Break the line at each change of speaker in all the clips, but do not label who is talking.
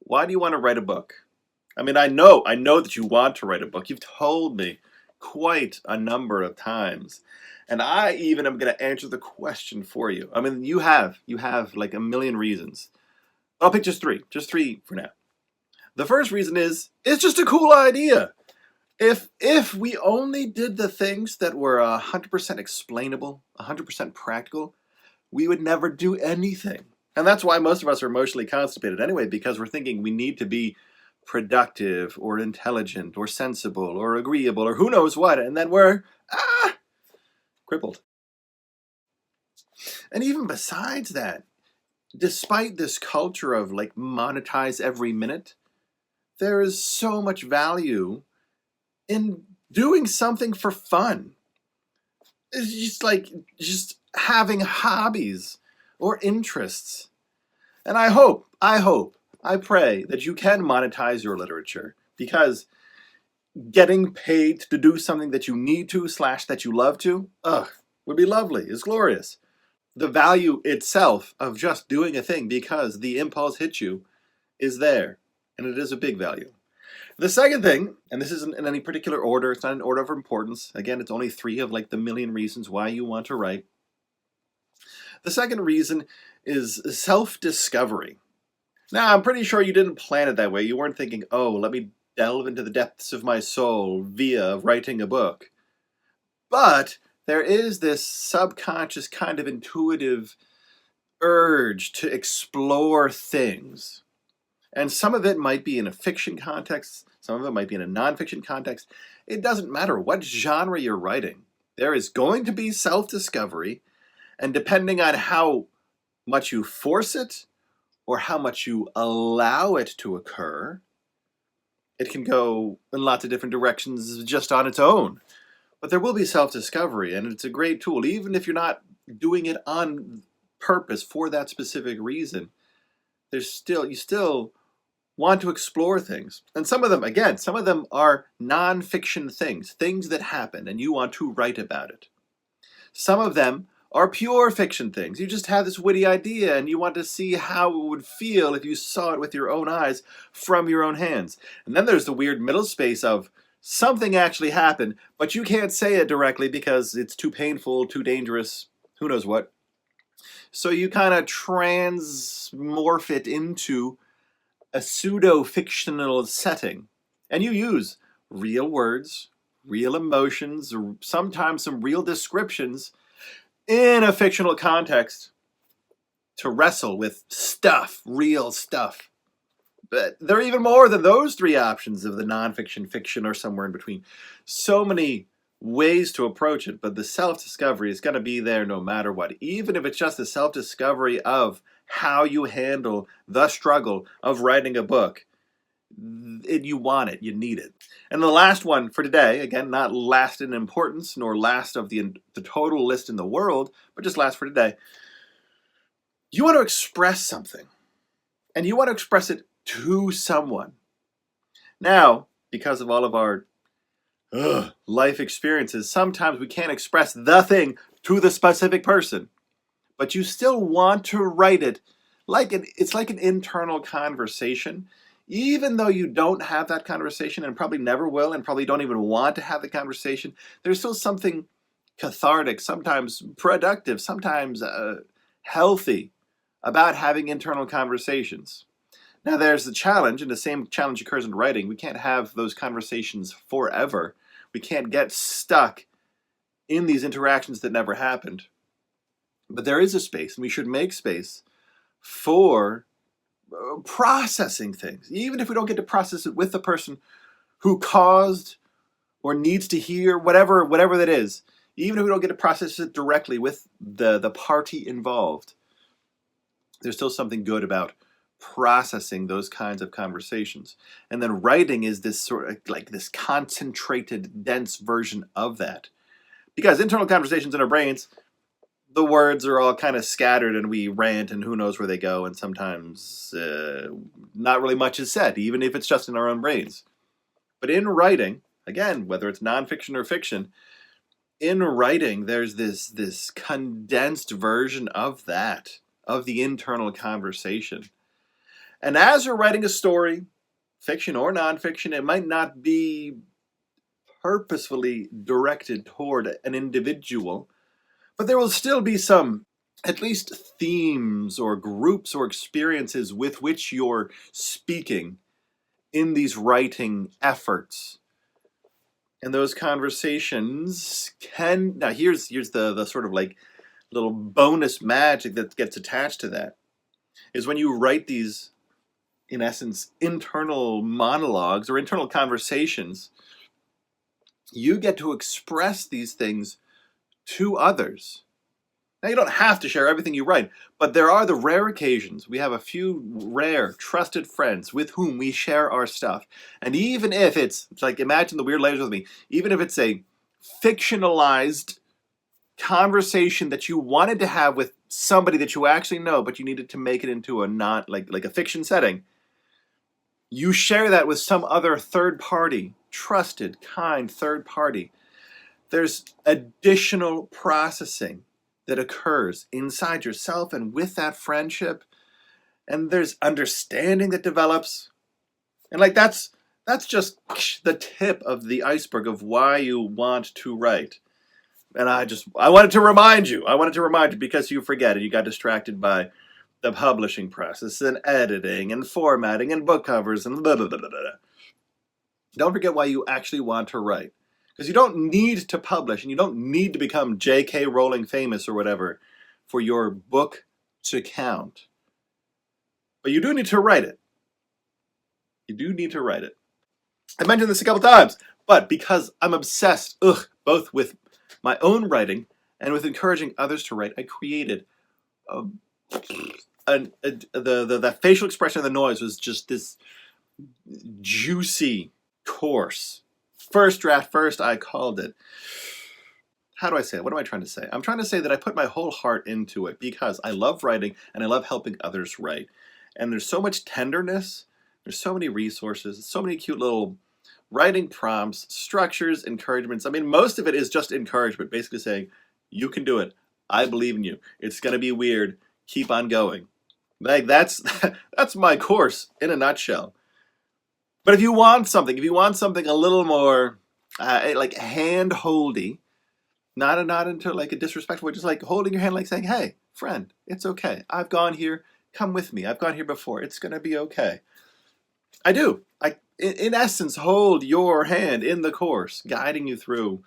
Why do you want to write a book? I mean, I know that you want to write a book. You've told me quite a number of times. And I even am going to answer the question for you. I mean, you have like a million reasons. I'll pick just three for now. The first reason is it's just a cool idea. If we only did the things that were 100% explainable, 100% practical, we would never do anything. And that's why most of us are emotionally constipated anyway, because we're thinking we need to be productive or intelligent or sensible or agreeable or who knows what, and then we're crippled. And even besides that, despite this culture of like monetize every minute, there is so much value in doing something for fun. It's just having hobbies or interests. And I pray that you can monetize your literature because getting paid to do something that you need to slash that you love to, would be lovely. It's glorious. The value itself of just doing a thing because the impulse hits you is there, and it is a big value. The second thing, and this isn't in any particular order, it's not in order of importance. Again, it's only three of like the million reasons why you want to write. The second reason is self-discovery. Now, I'm pretty sure you didn't plan it that way. You weren't thinking, oh, let me delve into the depths of my soul via writing a book. But there is this subconscious kind of intuitive urge to explore things. And some of it might be in a fiction context, some of it might be in a nonfiction context. It doesn't matter what genre you're writing. There is going to be self-discovery, and depending on how much you force it or how much you allow it to occur, it can go in lots of different directions just on its own. But there will be self-discovery, and it's a great tool, even if you're not doing it on purpose for that specific reason. You still want to explore things. And some of them, again, some of them are nonfiction things that happen, and you want to write about it. Some of them are pure fiction things. You just have this witty idea and you want to see how it would feel if you saw it with your own eyes from your own hands. And then there's the weird middle space of something actually happened, but you can't say it directly because it's too painful, too dangerous, who knows what. So you kind of transmorph it into a pseudo-fictional setting. And you use real words, real emotions, or sometimes some real descriptions in a fictional context to wrestle with stuff, real stuff. But there are even more than those three options of the nonfiction, fiction, or somewhere in between. So many ways to approach it, but the self-discovery is going to be there no matter what. Even if it's just the self-discovery of how you handle the struggle of writing a book. You want it, you need it. And the last one for today, again, not last in importance, nor last of the total list in the world, but just last for today. You want to express something, and you want to express it to someone. Now, because of all of our life experiences, sometimes we can't express the thing to the specific person, but you still want to write it it's like an internal conversation. Even though you don't have that conversation and probably never will and probably don't even want to have the conversation, there's still something cathartic, sometimes productive, sometimes healthy about having internal conversations. Now there's the challenge, and the same challenge occurs in writing. We can't have those conversations forever. We can't get stuck in these interactions that never happened. But there is a space, and we should make space for processing things, even if we don't get to process it with the person who caused or needs to hear whatever that is. Even if we don't get to process it directly with the party involved, there's still something good about processing those kinds of conversations. And then writing is this sort of like this concentrated, dense version of that. Because internal conversations in our brains, the words are all kind of scattered and we rant and who knows where they go, and sometimes not really much is said, even if it's just in our own brains. But in writing, again, whether it's nonfiction or fiction, in writing there's this condensed version of that, of the internal conversation. And as you're writing a story, fiction or nonfiction, it might not be purposefully directed toward an individual, but there will still be some, at least, themes or groups or experiences with which you're speaking in these writing efforts. And those conversations can, now here's the sort of like little bonus magic that gets attached to that, is when you write these, in essence, internal monologues or internal conversations, you get to express these things to others. Now, you don't have to share everything you write, but there are the rare occasions. We have a few rare, trusted friends with whom we share our stuff. And even if it's like, imagine the weird layers with me, even if it's a fictionalized conversation that you wanted to have with somebody that you actually know, but you needed to make it into a not like a fiction setting, you share that with some other third party, trusted, kind third party. There's additional processing that occurs inside yourself and with that friendship, and there's understanding that develops. And like that's just the tip of the iceberg of why you want to write. And I wanted to remind you. I wanted to remind you because you forget it. You got distracted by the publishing process and editing and formatting and book covers and blah, blah, blah, blah, blah. Don't forget why you actually want to write. Because you don't need to publish and you don't need to become J.K. Rowling famous or whatever for your book to count. But you do need to write it. You do need to write it. I mentioned this a couple times, but because I'm obsessed, both with my own writing and with encouraging others to write, I created the facial expression of the noise was just this juicy course. First draft first, I called it. How do I say it? What am I trying to say? I'm trying to say that I put my whole heart into it because I love writing and I love helping others write. And there's so much tenderness, there's so many resources, so many cute little writing prompts, structures, encouragements. I mean, most of it is just encouragement, basically saying, you can do it. I believe in you. It's going to be weird. Keep on going. Like that's my course in a nutshell. But if you want something a little more like hand-holdy, not into like a disrespectful way, just like holding your hand, like saying, hey, friend, it's okay. I've gone here. Come with me. I've gone here before. It's going to be okay. I do. I, in essence, hold your hand in the course, guiding you through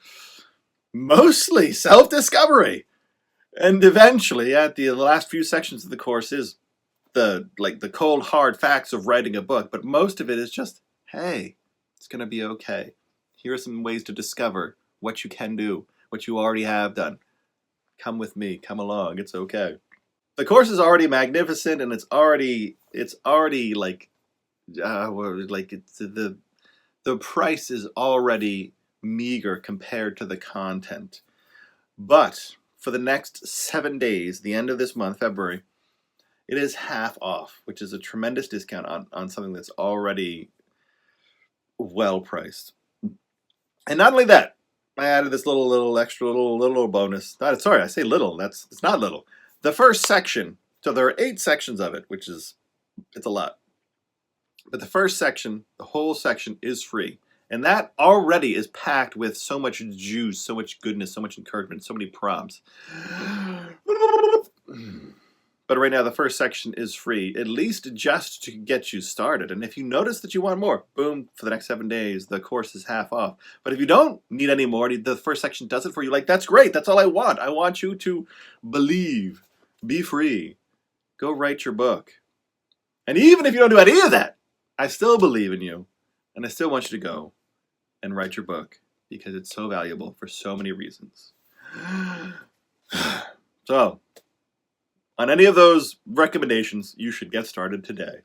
mostly self-discovery. And eventually, at the last few sections of the course is the cold, hard facts of writing a book. But most of it is just, hey, it's going to be okay. Here are some ways to discover what you can do, what you already have done. Come with me. Come along. It's okay. The course is already magnificent, and it's already like it's the price is already meager compared to the content. But for the next 7 days, the end of this month, February, it is half off, which is a tremendous discount on something that's already well priced. And not only that, I added this little extra little bonus. Sorry, I say little. It's not little. The first section. So there are 8 sections of it, it's a lot. But the first section, the whole section, is free. And that already is packed with so much juice, so much goodness, so much encouragement, so many prompts. But right now, the first section is free, at least just to get you started. And if you notice that you want more, boom, for the next 7 days, the course is half off. But if you don't need any more, the first section does it for you. Like, that's great. That's all I want. I want you to believe, be free, go write your book. And even if you don't do any of that, I still believe in you. And I still want you to go and write your book because it's so valuable for so many reasons. So, on any of those recommendations, you should get started today.